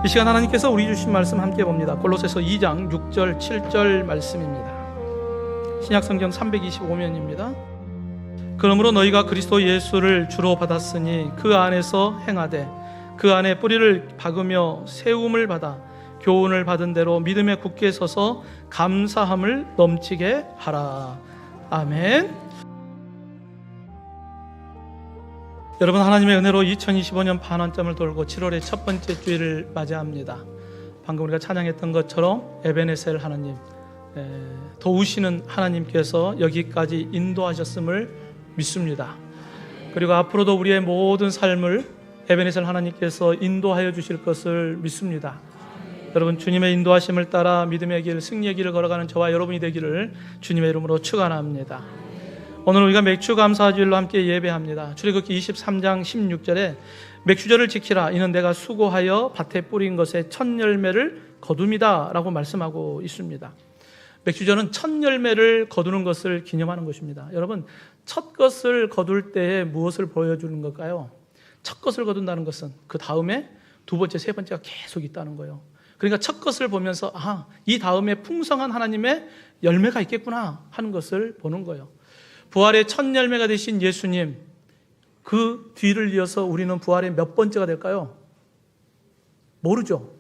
이 시간 하나님께서 우리 주신 말씀 함께 봅니다. 골로새서 2장 6절 7절 말씀입니다. 신약성경 325면입니다. 그러므로 너희가 그리스도 예수를 주로 받았으니 그 안에서 행하되 그 안에 뿌리를 박으며 세움을 받아 교훈을 받은 대로 믿음에 굳게 서서 감사함을 넘치게 하라. 아멘. 여러분, 하나님의 은혜로 2025년 반환점을 돌고 7월의 첫 번째 주일을 맞이합니다. 방금 우리가 찬양했던 것처럼 에베네셀 하나님, 도우시는 하나님께서 여기까지 인도하셨음을 믿습니다. 그리고 앞으로도 우리의 모든 삶을 에베네셀 하나님께서 인도하여 주실 것을 믿습니다. 여러분, 주님의 인도하심을 따라 믿음의 길, 승리의 길을 걸어가는 저와 여러분이 되기를 주님의 이름으로 축원합니다. 오늘 우리가 맥주 감사주일로 함께 예배합니다. 출애굽기 23장 16절에 맥주절을 지키라, 이는 내가 수고하여 밭에 뿌린 것에 첫 열매를 거둠이다 라고 말씀하고 있습니다. 맥주절은 첫 열매를 거두는 것을 기념하는 것입니다. 여러분, 첫 것을 거둘 때에 무엇을 보여주는 걸까요? 첫 것을 거둔다는 것은 그 다음에 두 번째, 세 번째가 계속 있다는 거예요. 그러니까 첫 것을 보면서 이 다음에 풍성한 하나님의 열매가 있겠구나 하는 것을 보는 거예요. 부활의 첫 열매가 되신 예수님, 그 뒤를 이어서 우리는 부활의 몇 번째가 될까요? 모르죠.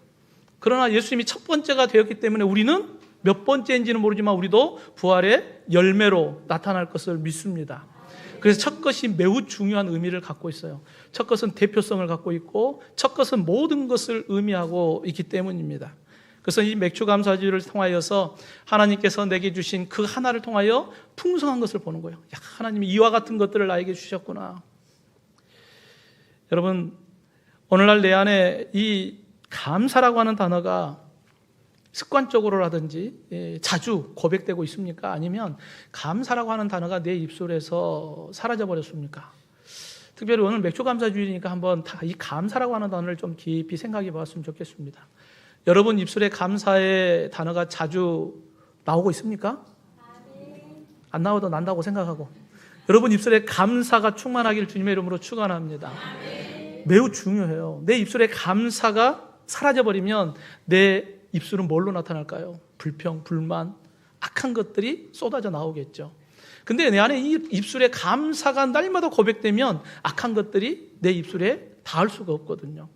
그러나 예수님이 첫 번째가 되었기 때문에 우리는 몇 번째인지는 모르지만 우리도 부활의 열매로 나타날 것을 믿습니다. 그래서 첫 것이 매우 중요한 의미를 갖고 있어요. 첫 것은 대표성을 갖고 있고 첫 것은 모든 것을 의미하고 있기 때문입니다. 그래서 이 맥주 감사주일을 통하여서 하나님께서 내게 주신 그 하나를 통하여 풍성한 것을 보는 거예요. 하나님이 이와 같은 것들을 나에게 주셨구나. 여러분, 오늘날 내 안에 이 감사라고 하는 단어가 습관적으로라든지 자주 고백되고 있습니까? 아니면 감사라고 하는 단어가 내 입술에서 사라져 버렸습니까? 특별히 오늘 맥주 감사주일이니까 한번 이 감사라고 하는 단어를 좀 깊이 생각해 봤으면 좋겠습니다. 여러분 입술에 감사의 단어가 자주 나오고 있습니까? 안 나와도 난다고 생각하고, 여러분 입술에 감사가 충만하기를 주님의 이름으로 축원합니다. 매우 중요해요. 내 입술에 감사가 사라져버리면 내 입술은 뭘로 나타날까요? 불평, 불만, 악한 것들이 쏟아져 나오겠죠. 근데 내 안에 이 입술에 감사가 날마다 고백되면 악한 것들이 내 입술에 닿을 수가 없거든요.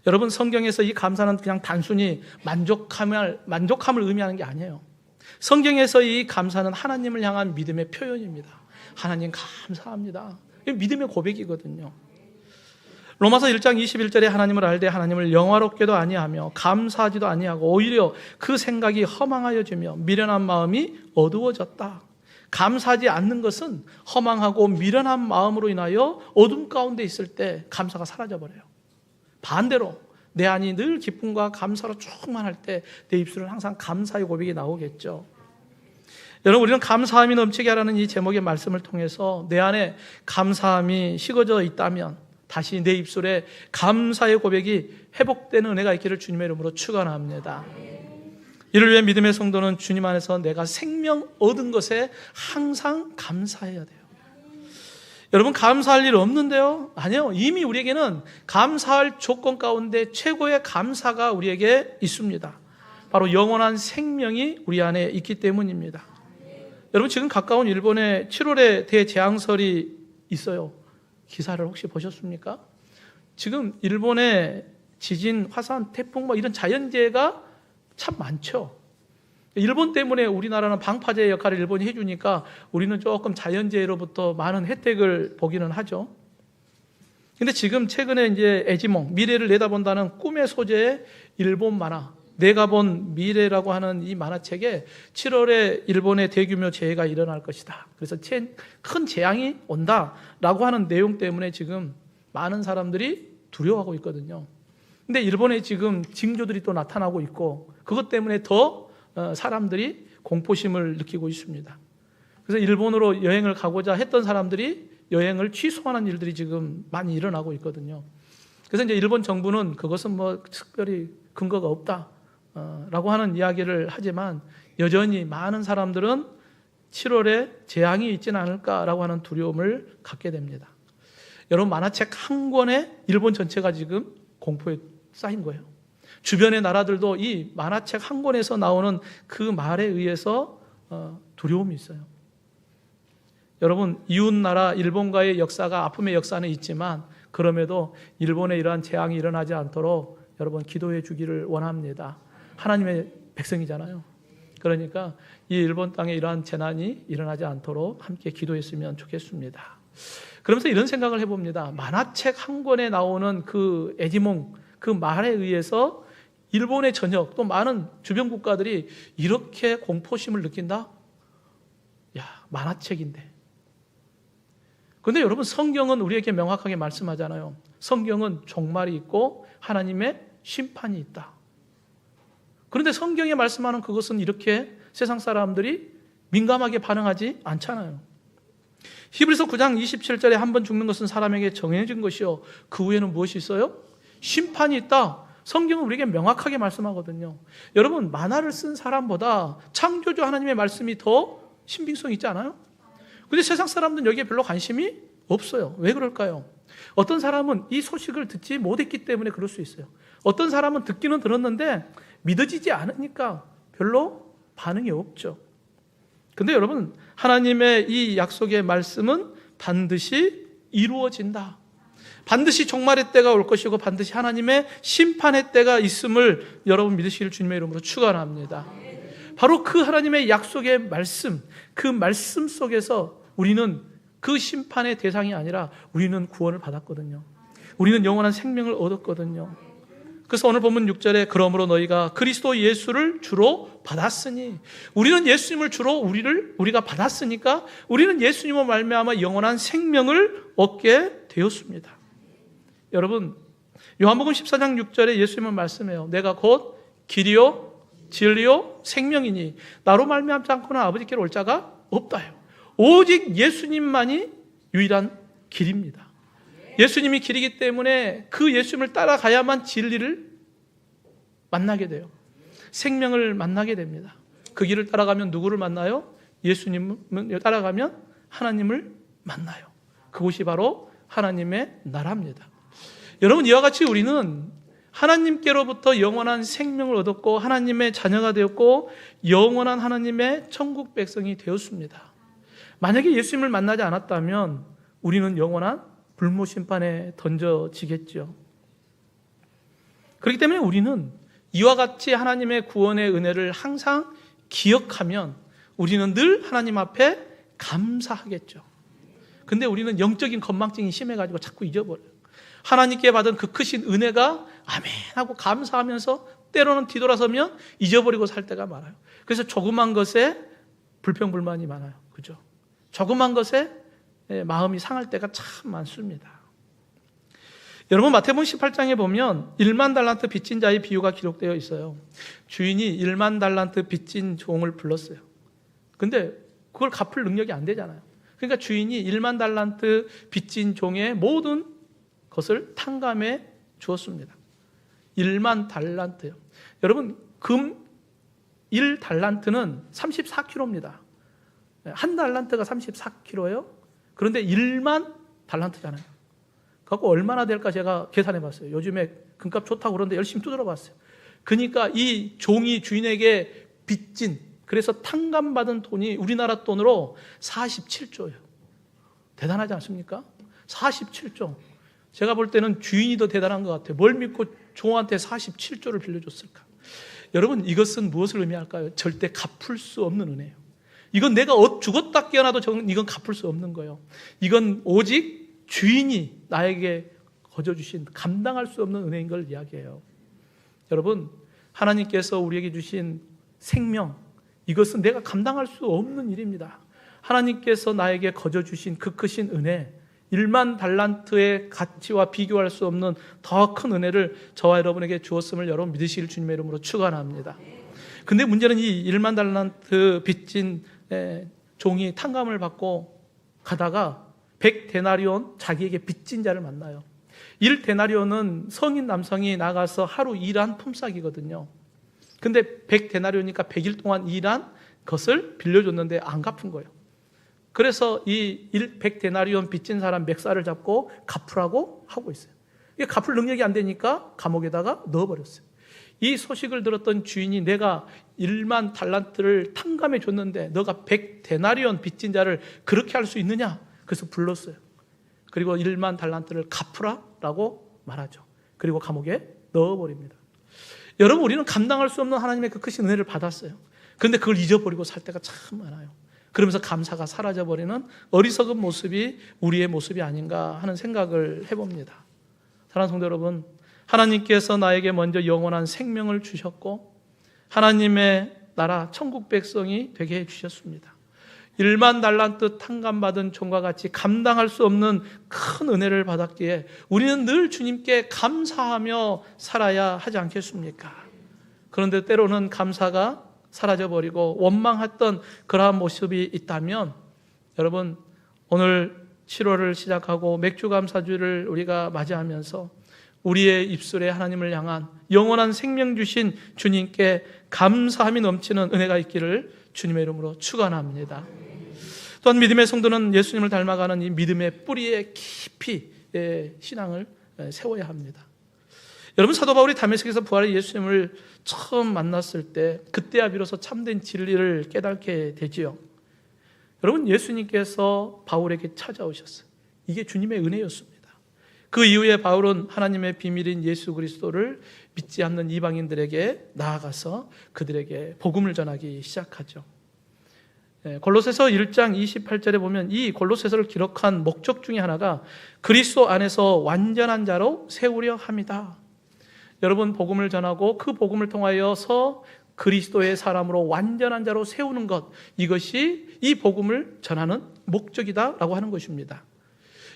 여러분, 성경에서 이 감사는 그냥 단순히 만족함을 의미하는 게 아니에요. 성경에서 이 감사는 하나님을 향한 믿음의 표현입니다. 하나님 감사합니다. 이게 믿음의 고백이거든요. 로마서 1장 21절에 하나님을 알되 하나님을 영화롭게도 아니하며 감사하지도 아니하고 오히려 그 생각이 허망하여지며 미련한 마음이 어두워졌다. 감사하지 않는 것은 허망하고 미련한 마음으로 인하여 어둠 가운데 있을 때 감사가 사라져버려요. 반대로 내 안이 늘 기쁨과 감사로 충만할 때 내 입술은 항상 감사의 고백이 나오겠죠. 여러분, 우리는 감사함이 넘치게 하라는 이 제목의 말씀을 통해서 내 안에 감사함이 식어져 있다면 다시 내 입술에 감사의 고백이 회복되는 은혜가 있기를 주님의 이름으로 축원합니다. 이를 위해 믿음의 성도는 주님 안에서 내가 생명 얻은 것에 항상 감사해야 돼요. 여러분, 감사할 일 없는데요? 아니요. 이미 우리에게는 감사할 조건 가운데 최고의 감사가 우리에게 있습니다. 바로 영원한 생명이 우리 안에 있기 때문입니다. 여러분, 지금 가까운 일본에 7월에 대재앙설이 있어요. 기사를 혹시 보셨습니까? 지금 일본에 지진, 화산, 태풍 이런 자연재해가 참 많죠. 일본 때문에 우리나라는 방파제 역할을 일본이 해주니까 우리는 조금 자연재해로부터 많은 혜택을 보기는 하죠. 근데 지금 최근에 이제 에지몽, 미래를 내다본다는 꿈의 소재의 일본 만화, 내가 본 미래라고 하는 이 만화책에 7월에 일본의 대규모 재해가 일어날 것이다. 그래서 큰 재앙이 온다라고 하는 내용 때문에 지금 많은 사람들이 두려워하고 있거든요. 근데 일본에 지금 징조들이 또 나타나고 있고 그것 때문에 더 사람들이 공포심을 느끼고 있습니다. 그래서 일본으로 여행을 가고자 했던 사람들이 여행을 취소하는 일들이 지금 많이 일어나고 있거든요. 그래서 이제 일본 정부는 그것은 특별히 근거가 없다 라고 하는 이야기를 하지만 여전히 많은 사람들은 7월에 재앙이 있지는 않을까라고 하는 두려움을 갖게 됩니다. 여러분, 만화책 한 권에 일본 전체가 지금 공포에 쌓인 거예요. 주변의 나라들도 이 만화책 한 권에서 나오는 그 말에 의해서 두려움이 있어요. 여러분, 이웃나라 일본과의 역사가 아픔의 역사는 있지만 그럼에도 일본에 이러한 재앙이 일어나지 않도록 여러분 기도해 주기를 원합니다. 하나님의 백성이잖아요. 그러니까 이 일본 땅에 이러한 재난이 일어나지 않도록 함께 기도했으면 좋겠습니다. 그러면서 이런 생각을 해봅니다. 만화책 한 권에 나오는 그 에디몽, 그 말에 의해서 일본의 전역 또 많은 주변 국가들이 이렇게 공포심을 느낀다? 야, 만화책인데. 그런데 여러분, 성경은 우리에게 명확하게 말씀하잖아요. 성경은 종말이 있고 하나님의 심판이 있다. 그런데 성경에 말씀하는 그것은 이렇게 세상 사람들이 민감하게 반응하지 않잖아요. 히브리서 9장 27절에 한 번 죽는 것은 사람에게 정해진 것이요 그 후에는 무엇이 있어요? 심판이 있다. 성경은 우리에게 명확하게 말씀하거든요. 여러분, 만화를 쓴 사람보다 창조주 하나님의 말씀이 더 신빙성이 있지 않아요? 근데 세상 사람들은 여기에 별로 관심이 없어요. 왜 그럴까요? 어떤 사람은 이 소식을 듣지 못했기 때문에 그럴 수 있어요. 어떤 사람은 듣기는 들었는데 믿어지지 않으니까 별로 반응이 없죠. 근데 여러분, 하나님의 이 약속의 말씀은 반드시 이루어진다. 반드시 종말의 때가 올 것이고 반드시 하나님의 심판의 때가 있음을 여러분 믿으시길 주님의 이름으로 축원합니다. 바로 그 하나님의 약속의 말씀, 그 말씀 속에서 우리는 그 심판의 대상이 아니라 우리는 구원을 받았거든요. 우리는 영원한 생명을 얻었거든요. 그래서 오늘 본문 6절에 그러므로 너희가 그리스도 예수를 주로 받았으니, 우리는 예수님을 주로 우리가 받았으니까 우리는 예수님으로 말미암아 영원한 생명을 얻게 되었습니다. 여러분, 요한복음 14장 6절에 예수님은 말씀해요. 내가 곧 길이요 진리요 생명이니 나로 말미암지 않고는 아버지께로 올 자가 없다요. 오직 예수님만이 유일한 길입니다. 예수님이 길이기 때문에 그 예수님을 따라가야만 진리를 만나게 돼요. 생명을 만나게 됩니다. 그 길을 따라가면 누구를 만나요? 예수님을 따라가면 하나님을 만나요. 그곳이 바로 하나님의 나라입니다. 여러분, 이와 같이 우리는 하나님께로부터 영원한 생명을 얻었고 하나님의 자녀가 되었고 영원한 하나님의 천국 백성이 되었습니다. 만약에 예수님을 만나지 않았다면 우리는 영원한 불모 심판에 던져지겠죠. 그렇기 때문에 우리는 이와 같이 하나님의 구원의 은혜를 항상 기억하면 우리는 늘 하나님 앞에 감사하겠죠. 근데 우리는 영적인 건망증이 심해가지고 자꾸 잊어버려요. 하나님께 받은 그 크신 은혜가 아멘 하고 감사하면서 때로는 뒤돌아서면 잊어버리고 살 때가 많아요. 그래서 조그만 것에 불평불만이 많아요. 그죠? 조그만 것에 마음이 상할 때가 참 많습니다. 여러분, 마태복음 18장에 보면 1만 달란트 빚진 자의 비유가 기록되어 있어요. 주인이 1만 달란트 빚진 종을 불렀어요. 근데 그걸 갚을 능력이 안 되잖아요. 그러니까 주인이 1만 달란트 빚진 종의 모든 것을 탕감해 주었습니다. 1만 달란트요. 여러분, 금 1달란트는 34kg입니다. 한 달란트가 34kg예요. 그런데 1만 달란트잖아요. 그래서 얼마나 될까 제가 계산해 봤어요. 요즘에 금값 좋다고 그러는데 열심히 두드려 봤어요. 그러니까 이 종이 주인에게 빚진, 그래서 탕감받은 돈이 우리나라 돈으로 47조예요. 대단하지 않습니까? 47조. 제가 볼 때는 주인이 더 대단한 것 같아요. 뭘 믿고 종한테 47조를 빌려줬을까? 여러분, 이것은 무엇을 의미할까요? 절대 갚을 수 없는 은혜예요. 이건 내가 죽었다 깨어나도 이건 갚을 수 없는 거예요. 이건 오직 주인이 나에게 거저주신 감당할 수 없는 은혜인 걸 이야기해요. 여러분, 하나님께서 우리에게 주신 생명, 이것은 내가 감당할 수 없는 일입니다. 하나님께서 나에게 거저주신 그 크신 은혜, 1만 달란트의 가치와 비교할 수 없는 더 큰 은혜를 저와 여러분에게 주었음을 여러분 믿으실 주님의 이름으로 축원합니다. 근데 문제는 이 1만 달란트 빚진 종이 탕감을 받고 가다가 100데나리온 자기에게 빚진 자를 만나요. 1데나리온은 성인 남성이 나가서 하루 일한 품삯이거든요. 근데 100데나리온이니까 100일 동안 일한 것을 빌려줬는데 안 갚은 거예요. 그래서 이 100데나리온 빚진 사람 멱살을 잡고 갚으라고 하고 있어요. 이게 갚을 능력이 안 되니까 감옥에다가 넣어버렸어요. 이 소식을 들었던 주인이 내가 1만 달란트를 탕감해 줬는데 너가 100데나리온 빚진 자를 그렇게 할 수 있느냐? 그래서 불렀어요. 그리고 1만 달란트를 갚으라 라고 말하죠. 그리고 감옥에 넣어버립니다. 여러분, 우리는 감당할 수 없는 하나님의 그 크신 은혜를 받았어요. 그런데 그걸 잊어버리고 살 때가 참 많아요. 그러면서 감사가 사라져버리는 어리석은 모습이 우리의 모습이 아닌가 하는 생각을 해봅니다. 사랑하는 성도 여러분, 하나님께서 나에게 먼저 영원한 생명을 주셨고 하나님의 나라 천국 백성이 되게 해주셨습니다. 1만 달란트 탕감받은 종과 같이 감당할 수 없는 큰 은혜를 받았기에 우리는 늘 주님께 감사하며 살아야 하지 않겠습니까? 그런데 때로는 감사가 사라져버리고 원망했던 그러한 모습이 있다면 여러분, 오늘 7월을 시작하고 맥주감사주를 우리가 맞이하면서 우리의 입술에 하나님을 향한 영원한 생명 주신 주님께 감사함이 넘치는 은혜가 있기를 주님의 이름으로 축원합니다. 또한 믿음의 성도는 예수님을 닮아가는 이 믿음의 뿌리에 깊이 신앙을 세워야 합니다. 여러분, 사도 바울이 다메섹에서 부활의 예수님을 처음 만났을 때 그때야 비로소 참된 진리를 깨닫게 되지요. 여러분, 예수님께서 바울에게 찾아오셨어요. 이게 주님의 은혜였습니다. 그 이후에 바울은 하나님의 비밀인 예수 그리스도를 믿지 않는 이방인들에게 나아가서 그들에게 복음을 전하기 시작하죠. 골로새서 1장 28절에 보면 이 골로새서를 기록한 목적 중에 하나가 그리스도 안에서 완전한 자로 세우려 함이다. 여러분, 복음을 전하고 그 복음을 통하여서 그리스도의 사람으로 완전한 자로 세우는 것, 이것이 이 복음을 전하는 목적이다라고 하는 것입니다.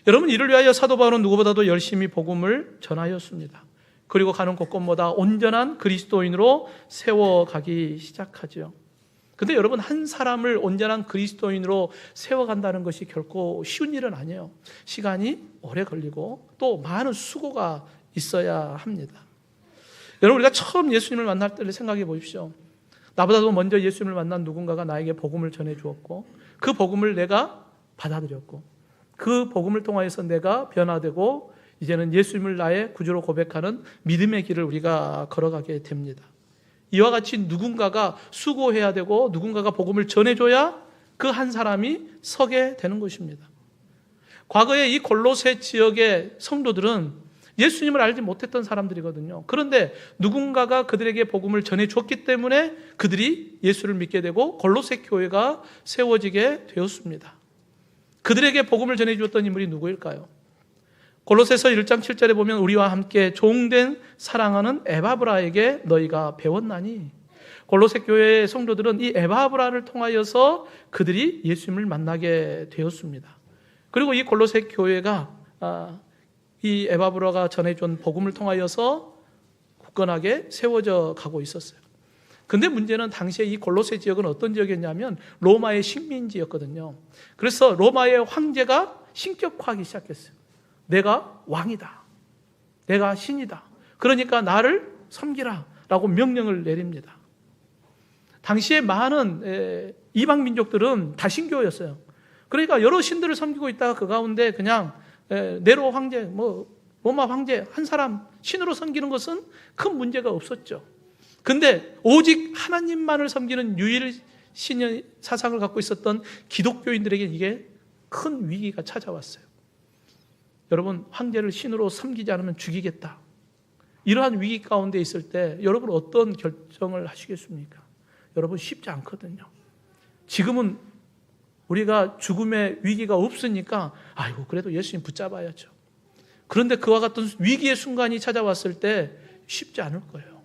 여러분, 이를 위하여 사도 바울은 누구보다도 열심히 복음을 전하였습니다. 그리고 가는 곳곳마다 온전한 그리스도인으로 세워가기 시작하죠. 근데 여러분, 한 사람을 온전한 그리스도인으로 세워간다는 것이 결코 쉬운 일은 아니에요. 시간이 오래 걸리고 또 많은 수고가 있어야 합니다. 여러분, 우리가 처음 예수님을 만날 때를 생각해 보십시오. 나보다도 먼저 예수님을 만난 누군가가 나에게 복음을 전해 주었고 그 복음을 내가 받아들였고 그 복음을 통하여서 내가 변화되고 이제는 예수님을 나의 구주로 고백하는 믿음의 길을 우리가 걸어가게 됩니다. 이와 같이 누군가가 수고해야 되고 누군가가 복음을 전해줘야 그 한 사람이 서게 되는 것입니다. 과거에 이 골로새 지역의 성도들은 예수님을 알지 못했던 사람들이거든요. 그런데 누군가가 그들에게 복음을 전해줬기 때문에 그들이 예수를 믿게 되고 골로새 교회가 세워지게 되었습니다. 그들에게 복음을 전해주었던 인물이 누구일까요? 골로새서 1장 7절에 보면 우리와 함께 종된 사랑하는 에바브라에게 너희가 배웠나니, 골로새 교회의 성도들은 이 에바브라를 통하여서 그들이 예수님을 만나게 되었습니다. 그리고 이 골로새 교회가 이 에바브라가 전해준 복음을 통하여서 굳건하게 세워져 가고 있었어요. 근데 문제는 당시에 이 골로새 지역은 어떤 지역이었냐면 로마의 식민지였거든요. 그래서 로마의 황제가 신격화하기 시작했어요. 내가 왕이다. 내가 신이다. 그러니까 나를 섬기라 라고 명령을 내립니다. 당시에 많은 이방 민족들은 다신교였어요. 그러니까 여러 신들을 섬기고 있다가 그 가운데 그냥 네로 황제, 로마 황제 한 사람 신으로 섬기는 것은 큰 문제가 없었죠. 근데 오직 하나님만을 섬기는 유일 신의 사상을 갖고 있었던 기독교인들에게 이게 큰 위기가 찾아왔어요. 여러분, 황제를 신으로 섬기지 않으면 죽이겠다. 이러한 위기 가운데 있을 때 여러분 어떤 결정을 하시겠습니까? 여러분 쉽지 않거든요. 지금은 우리가 죽음의 위기가 없으니까 아이고 그래도 예수님 붙잡아야죠. 그런데 그와 같은 위기의 순간이 찾아왔을 때 쉽지 않을 거예요.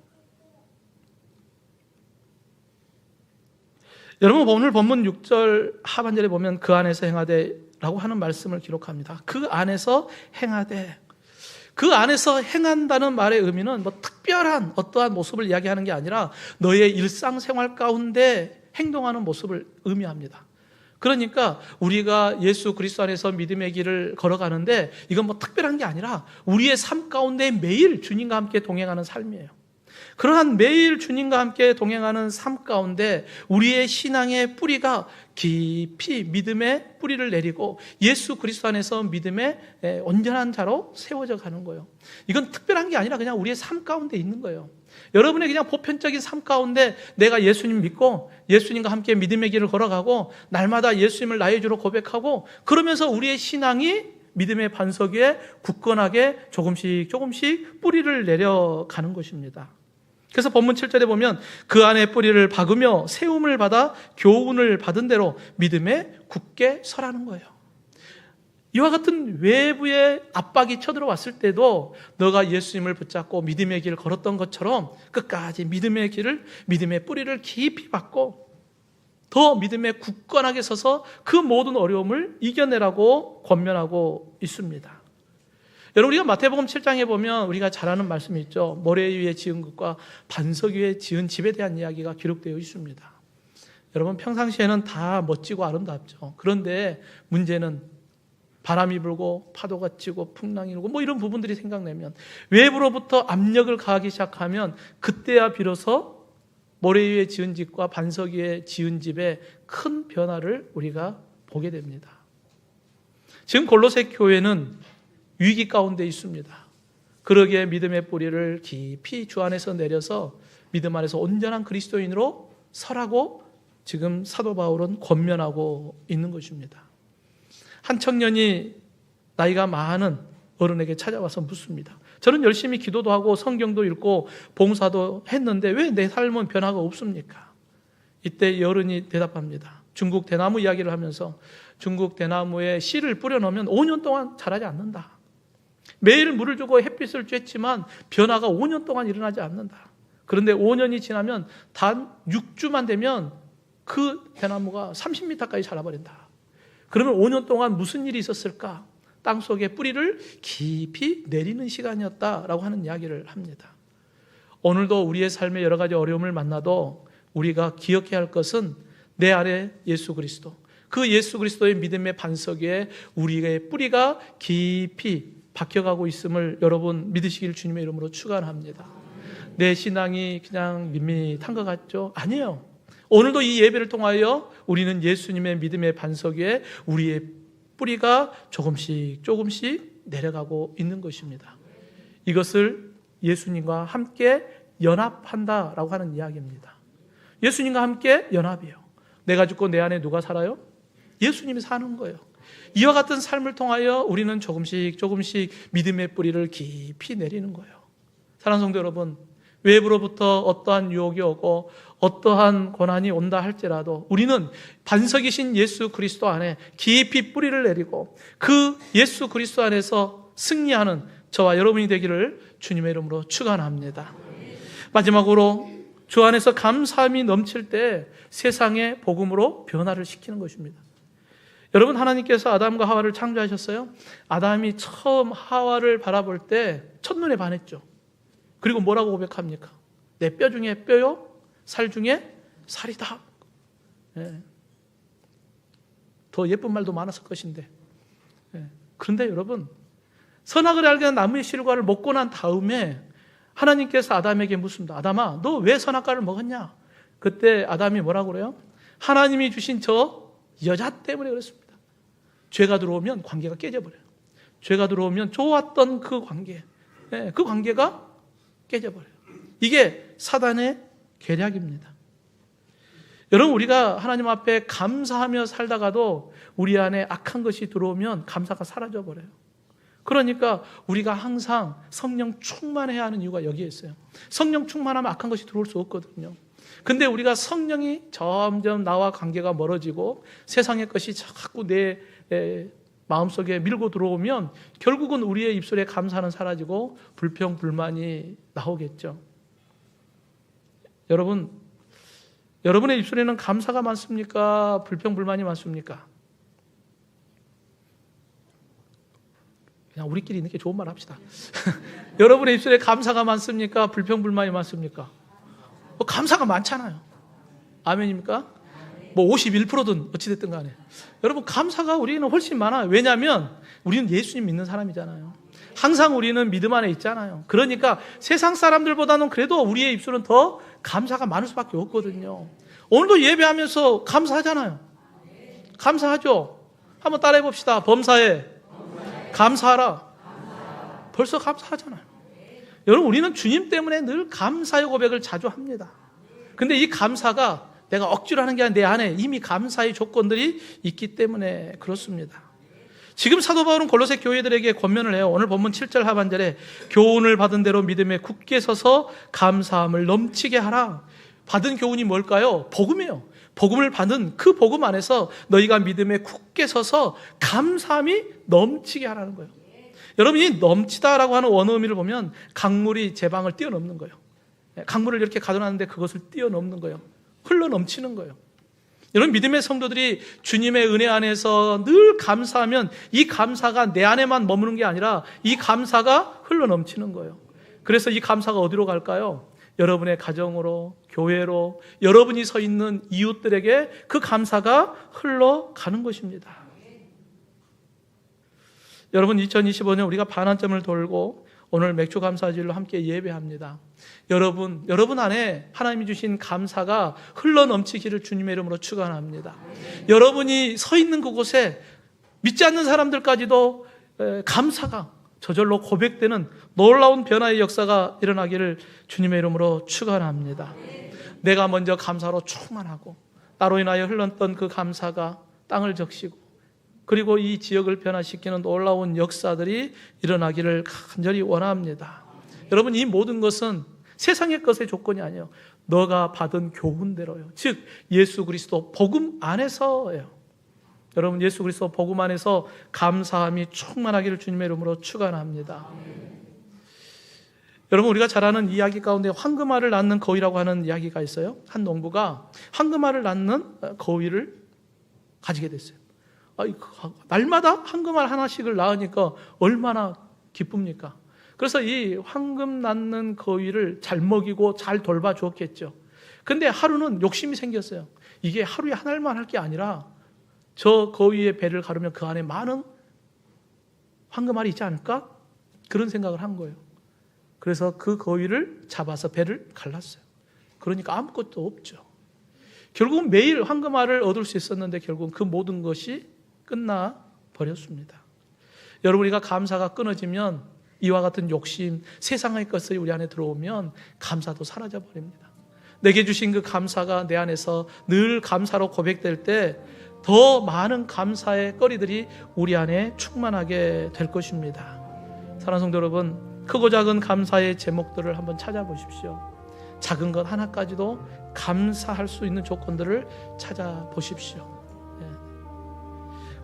여러분, 오늘 본문 6절 하반절에 보면 그 안에서 행하되 라고 하는 말씀을 기록합니다. 그 안에서 행하되. 그 안에서 행한다는 말의 의미는 특별한 어떠한 모습을 이야기하는 게 아니라 너의 일상생활 가운데 행동하는 모습을 의미합니다. 그러니까 우리가 예수 그리스도 안에서 믿음의 길을 걸어가는데 이건 특별한 게 아니라 우리의 삶 가운데 매일 주님과 함께 동행하는 삶이에요. 그러한 매일 주님과 함께 동행하는 삶 가운데 우리의 신앙의 뿌리가 깊이 믿음의 뿌리를 내리고 예수 그리스도 안에서 믿음의 온전한 자로 세워져 가는 거예요. 이건 특별한 게 아니라 그냥 우리의 삶 가운데 있는 거예요. 여러분의 그냥 보편적인 삶 가운데 내가 예수님 믿고 예수님과 함께 믿음의 길을 걸어가고 날마다 예수님을 나의 주로 고백하고 그러면서 우리의 신앙이 믿음의 반석 위에 굳건하게 조금씩 뿌리를 내려가는 것입니다. 그래서 본문 7절에 보면 그 안에 뿌리를 박으며 세움을 받아 교훈을 받은 대로 믿음에 굳게 서라는 거예요. 이와 같은 외부의 압박이 쳐들어왔을 때도 너가 예수님을 붙잡고 믿음의 길을 걸었던 것처럼 끝까지 믿음의 뿌리를 깊이 박고 더 믿음에 굳건하게 서서 그 모든 어려움을 이겨내라고 권면하고 있습니다. 여러분, 우리가 마태복음 7장에 보면 우리가 잘 아는 말씀이 있죠. 모래 위에 지은 것과 반석 위에 지은 집에 대한 이야기가 기록되어 있습니다. 여러분, 평상시에는 다 멋지고 아름답죠. 그런데 문제는 바람이 불고 파도가 치고 풍랑이 일고 뭐 이런 부분들이 생각나면 외부로부터 압력을 가하기 시작하면 그때야 비로소 모래 위에 지은 집과 반석 위에 지은 집의 큰 변화를 우리가 보게 됩니다. 지금 골로새 교회는 위기 가운데 있습니다. 그러기에 믿음의 뿌리를 깊이 주 안에서 내려서 믿음 안에서 온전한 그리스도인으로 서라고 지금 사도 바울은 권면하고 있는 것입니다. 한 청년이 나이가 많은 어른에게 찾아와서 묻습니다. 저는 열심히 기도도 하고 성경도 읽고 봉사도 했는데 왜 내 삶은 변화가 없습니까? 이때 이 어른이 대답합니다. 중국 대나무 이야기를 하면서 중국 대나무에 씨를 뿌려놓으면 5년 동안 자라지 않는다. 매일 물을 주고 햇빛을 쬐지만 변화가 5년 동안 일어나지 않는다. 그런데 5년이 지나면 단 6주만 되면 그 대나무가 30m까지 자라버린다. 그러면 5년 동안 무슨 일이 있었을까? 땅속에 뿌리를 깊이 내리는 시간이었다라고 하는 이야기를 합니다. 오늘도 우리의 삶에 여러 가지 어려움을 만나도 우리가 기억해야 할 것은 내 안에 예수 그리스도, 그 예수 그리스도의 믿음의 반석 위에 우리의 뿌리가 깊이 박혀가고 있음을 여러분 믿으시길 주님의 이름으로 축원합니다. 내 신앙이 그냥 밋밋한 것 같죠? 아니에요. 오늘도 이 예배를 통하여 우리는 예수님의 믿음의 반석 위에 우리의 뿌리가 조금씩 내려가고 있는 것입니다. 이것을 예수님과 함께 연합한다라고 하는 이야기입니다. 예수님과 함께 연합이에요. 내가 죽고 내 안에 누가 살아요? 예수님이 사는 거예요. 이와 같은 삶을 통하여 우리는 조금씩 믿음의 뿌리를 깊이 내리는 거예요. 사랑하는 성도 여러분, 외부로부터 어떠한 유혹이 오고 어떠한 고난이 온다 할지라도 우리는 반석이신 예수 그리스도 안에 깊이 뿌리를 내리고 그 예수 그리스도 안에서 승리하는 저와 여러분이 되기를 주님의 이름으로 축원합니다. 마지막으로 주 안에서 감사함이 넘칠 때 세상의 복음으로 변화를 시키는 것입니다. 여러분, 하나님께서 아담과 하와를 창조하셨어요. 아담이 처음 하와를 바라볼 때 첫눈에 반했죠. 그리고 뭐라고 고백합니까? 내 뼈 중에 뼈요, 살 중에 살이다. 더 예쁜 말도 많았을 것인데. 그런데 여러분, 선악을 알게 된 나무의 실과를 먹고 난 다음에 하나님께서 아담에게 묻습니다. 아담아, 너 왜 선악과를 먹었냐? 그때 아담이 뭐라고 그래요? 하나님이 주신 저 여자 때문에 그랬습니다. 죄가 들어오면 관계가 깨져버려요. 죄가 들어오면 좋았던 그 관계가 깨져버려요. 이게 사단의 계략입니다. 여러분, 우리가 하나님 앞에 감사하며 살다가도 우리 안에 악한 것이 들어오면 감사가 사라져버려요. 그러니까 우리가 항상 성령 충만해야 하는 이유가 여기에 있어요. 성령 충만하면 악한 것이 들어올 수 없거든요. 근데 우리가 성령이 점점 나와 관계가 멀어지고 세상의 것이 자꾸 내 마음속에 밀고 들어오면 결국은 우리의 입술에 감사는 사라지고 불평, 불만이 나오겠죠. 여러분의 입술에는 감사가 많습니까? 불평, 불만이 많습니까? 그냥 우리끼리 이렇게 좋은 말 합시다. 여러분의 입술에 감사가 많습니까? 불평, 불만이 많습니까? 감사가 많잖아요. 아멘입니까? 뭐 51%든 어찌됐든 간에 여러분, 감사가 우리는 훨씬 많아요. 왜냐하면 우리는 예수님 믿는 사람이잖아요. 항상 우리는 믿음 안에 있잖아요. 그러니까 세상 사람들보다는 그래도 우리의 입술은 더 감사가 많을 수밖에 없거든요. 오늘도 예배하면서 감사하잖아요. 감사하죠. 한번 따라해 봅시다. 범사에 감사하라. 벌써 감사하잖아요. 여러분, 우리는 주님 때문에 늘 감사의 고백을 자주 합니다. 근데 이 감사가 내가 억지로 하는 게 아니라 내 안에 이미 감사의 조건들이 있기 때문에 그렇습니다. 지금 사도 바울은 골로새 교회들에게 권면을 해요. 오늘 본문 7절 하반절에 교훈을 받은 대로 믿음에 굳게 서서 감사함을 넘치게 하라. 받은 교훈이 뭘까요? 복음이에요. 복음을 받은 그 복음 안에서 너희가 믿음에 굳게 서서 감사함이 넘치게 하라는 거예요. 여러분이 넘치다라고 하는 원어 의미를 보면 강물이 제방을 뛰어넘는 거예요. 강물을 이렇게 가둬놨는데 그것을 뛰어넘는 거예요. 흘러 넘치는 거예요. 여러분, 믿음의 성도들이 주님의 은혜 안에서 늘 감사하면 이 감사가 내 안에만 머무는 게 아니라 이 감사가 흘러 넘치는 거예요. 그래서 이 감사가 어디로 갈까요? 여러분의 가정으로, 교회로, 여러분이 서 있는 이웃들에게 그 감사가 흘러가는 것입니다. 여러분, 2025년 우리가 반환점을 돌고 오늘 맥주 감사주일로 함께 예배합니다. 여러분 안에 하나님이 주신 감사가 흘러 넘치기를 주님의 이름으로 축원합니다. 여러분이 서 있는 그곳에 믿지 않는 사람들까지도 감사가 저절로 고백되는 놀라운 변화의 역사가 일어나기를 주님의 이름으로 축원합니다. 내가 먼저 감사로 충만하고 나로 인하여 흘렀던 그 감사가 땅을 적시고 그리고 이 지역을 변화시키는 놀라운 역사들이 일어나기를 간절히 원합니다. 여러분, 이 모든 것은 세상의 것의 조건이 아니에요. 너가 받은 교훈대로요. 즉 예수 그리스도 복음 안에서예요. 여러분, 예수 그리스도 복음 안에서 감사함이 충만하기를 주님의 이름으로 축원합니다. 여러분, 우리가 잘 아는 이야기 가운데 황금알을 낳는 거위라고 하는 이야기가 있어요. 한 농부가 황금알을 낳는 거위를 가지게 됐어요. 날마다 황금알 하나씩을 낳으니까 얼마나 기쁩니까? 그래서 이 황금 낳는 거위를 잘 먹이고 잘 돌봐주었겠죠. 근데 하루는 욕심이 생겼어요. 이게 하루에 한 알만 할 게 아니라 저 거위의 배를 가르면 그 안에 많은 황금알이 있지 않을까? 그런 생각을 한 거예요. 그래서 그 거위를 잡아서 배를 갈랐어요. 그러니까 아무것도 없죠. 결국은 매일 황금알을 얻을 수 있었는데 결국은 그 모든 것이 끝나 버렸습니다. 여러분, 우리가 감사가 끊어지면 이와 같은 욕심, 세상의 것이 우리 안에 들어오면 감사도 사라져 버립니다. 내게 주신 그 감사가 내 안에서 늘 감사로 고백될 때 더 많은 감사의 거리들이 우리 안에 충만하게 될 것입니다. 사랑하는 성도 여러분, 크고 작은 감사의 제목들을 한번 찾아보십시오. 작은 것 하나까지도 감사할 수 있는 조건들을 찾아보십시오.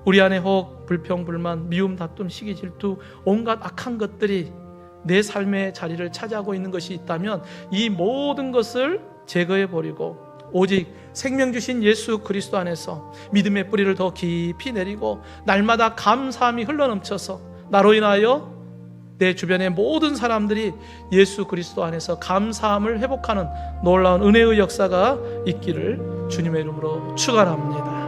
우리 안에 혹 불평, 불만, 미움, 다툼, 시기, 질투, 온갖 악한 것들이 내 삶의 자리를 차지하고 있는 것이 있다면 이 모든 것을 제거해버리고 오직 생명 주신 예수 그리스도 안에서 믿음의 뿌리를 더 깊이 내리고 날마다 감사함이 흘러넘쳐서 나로 인하여 내 주변의 모든 사람들이 예수 그리스도 안에서 감사함을 회복하는 놀라운 은혜의 역사가 있기를 주님의 이름으로 축원합니다.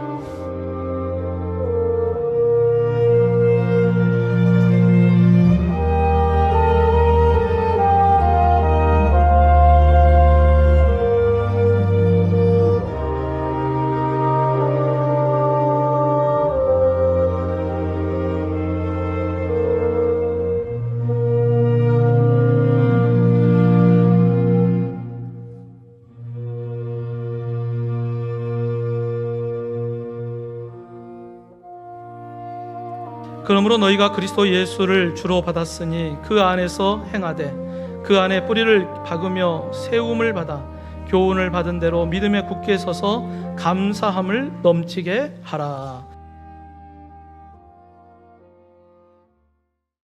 그러므로 너희가 그리스도 예수를 주로 받았으니 그 안에서 행하되 그 안에 뿌리를 박으며 세움을 받아 교훈을 받은 대로 믿음에 굳게 서서 감사함을 넘치게 하라.